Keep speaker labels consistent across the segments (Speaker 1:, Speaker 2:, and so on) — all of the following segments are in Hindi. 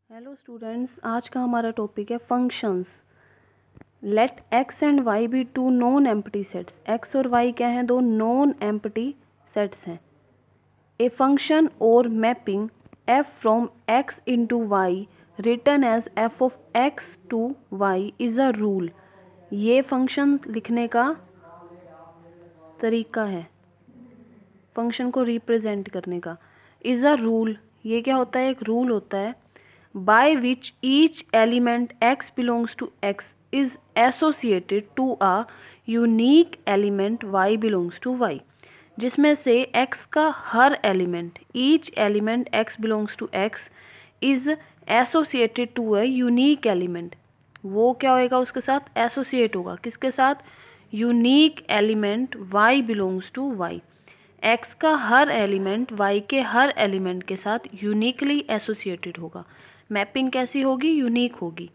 Speaker 1: हेलो स्टूडेंट्स, आज का हमारा टॉपिक है functions. Let x and y be two non empty sets. X और वाई क्या हैं? दो नॉन एम्प्टी सेट्स हैं। ए फंक्शन और mapping f from x into y written as f of x to y is a rule. ये फंक्शन लिखने का तरीका है, फंक्शन को रिप्रेजेंट करने का। इज़ अ रूल, ये क्या होता है? एक रूल होता है। by which each element x belongs to x is associated to a unique element y belongs to y, जिसमें से x का हर element, each element x belongs to x is associated to a unique element, वो क्या होएगा? उसके साथ एसोसिएट होगा। किसके साथ? Unique element y belongs to y। x का हर एलिमेंट y के हर एलिमेंट के साथ यूनिकली एसोसिएटेड होगा। मैपिंग कैसी होगी? यूनिक होगी।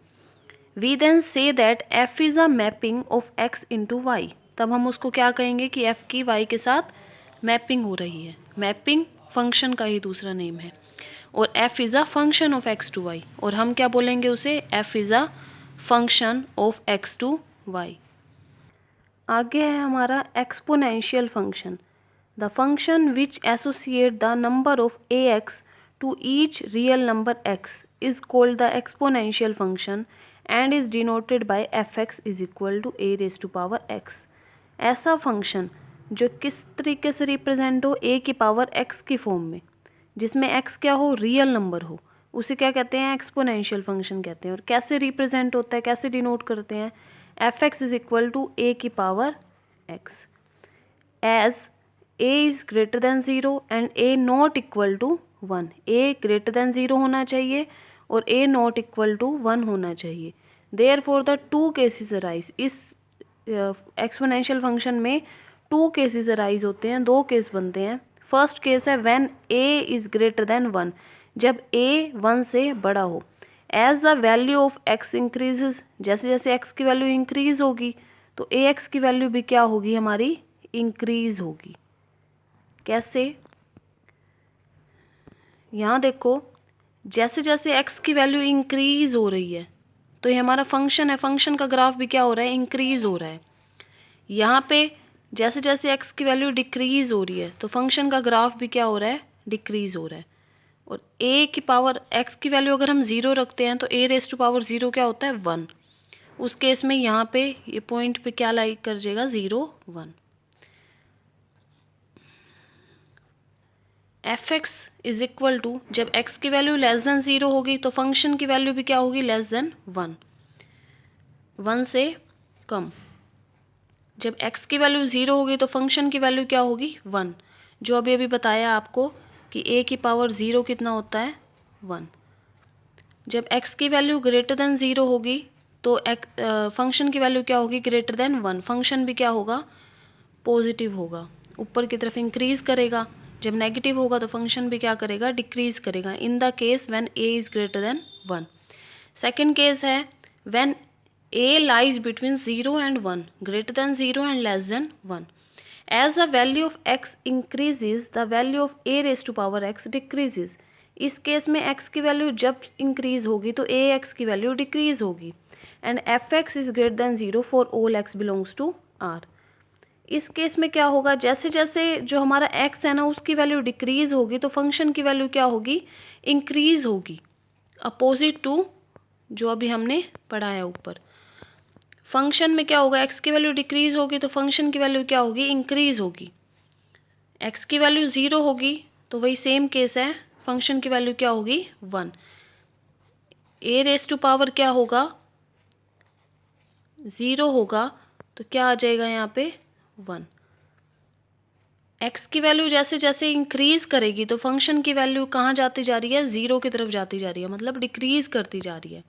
Speaker 1: We then say that f is a mapping of x into y. तब हम उसको क्या कहेंगे कि f की y के साथ मैपिंग हो रही है। मैपिंग फंक्शन का ही दूसरा नेम है। और f is a function of x to y, और हम क्या बोलेंगे उसे? f is a function of x to y. आगे है हमारा exponential function. The function which associate the number of ax to each real number x is called the exponential function and is denoted by fx is equal to a raised to power x। ऐसा फंक्शन जो किस तरीके से रिप्रेजेंट हो? a की पावर x की फॉर्म में, जिसमें x क्या हो? रियल नंबर हो, उसे क्या कहते हैं? एक्सपोनेंशियल फंक्शन कहते हैं। और कैसे रिप्रेजेंट होता है, कैसे डिनोट करते हैं? fx is equal to a की power x as a is greater than 0 and a not equal to 1। a greater than 0 होना चाहिए और a नॉट इक्वल टू 1 होना चाहिए। Therefore the two cases arise. इस एक्सपोनेंशियल फंक्शन में टू केसेस अराइज होते हैं, दो केस बनते हैं। फर्स्ट केस है when a is greater than 1, जब a 1 से बड़ा हो। As the value of x increases, जैसे जैसे x की वैल्यू इंक्रीज होगी तो ax की वैल्यू भी क्या होगी? हमारी इंक्रीज होगी। कैसे? यहाँ देखो, जैसे जैसे x की वैल्यू इंक्रीज हो रही है तो ये हमारा फंक्शन है, फंक्शन का ग्राफ भी क्या हो रहा है? इंक्रीज हो रहा है। यहाँ पे जैसे जैसे x की वैल्यू डिक्रीज हो रही है तो फंक्शन का ग्राफ भी क्या हो रहा है? डिक्रीज हो रहा है। और a की पावर x की वैल्यू अगर हम 0 रखते हैं तो a रेस टू पावर 0 क्या होता है? 1। उस केस में यहाँ पे ये पॉइंट पे क्या लाइक कर जाएगा? 0 1। F x is equal to, जब x की वैल्यू लेस देन 0 होगी तो फंक्शन की वैल्यू भी क्या होगी? लेस देन 1, 1 से कम। जब x की वैल्यू 0 होगी तो फंक्शन की वैल्यू क्या होगी? 1। जो अभी अभी बताया आपको कि a की पावर 0 कितना होता है? 1। जब x की वैल्यू ग्रेटर देन 0 होगी तो फंक्शन की वैल्यू क्या होगी? Greater than 1। फंक्शन भी क्या होगा? पॉजिटिव होगा, ऊपर की तरफ इंक्रीज करेगा। जब नेगेटिव होगा तो फंक्शन भी क्या करेगा? डिक्रीज करेगा। In the case when a is greater than 1। Second case है when a lies between 0 and 1, greater than 0 and less than 1। As the value of x increases the value of a raise to power x decreases. इस केस में x की वैल्यू जब इंक्रीज होगी तो ax की वैल्यू डिक्रीज होगी। And fx is greater than 0 for all x belongs to r। इस केस में क्या होगा? जैसे जैसे जो हमारा x है ना उसकी वैल्यू डिक्रीज होगी तो फंक्शन की वैल्यू क्या होगी? इंक्रीज होगी, अपोजिट टू जो अभी हमने पढ़ा है ऊपर। फंक्शन में क्या होगा? x की वैल्यू डिक्रीज होगी तो फंक्शन की वैल्यू क्या होगी? इंक्रीज होगी। x की वैल्यू 0 होगी तो वही सेम केस है, फंक्शन की वैल्यू क्या होगी? 1। a रेस टू पावर क्या होगा? 0 होगा तो क्या आ जाएगा यहाँ पे? 1। x की वैल्यू जैसे जैसे इंक्रीज करेगी तो फंक्शन की वैल्यू कहाँ जाती जा रही है? 0 की तरफ जाती जा रही है, मतलब डिक्रीज करती जा रही है।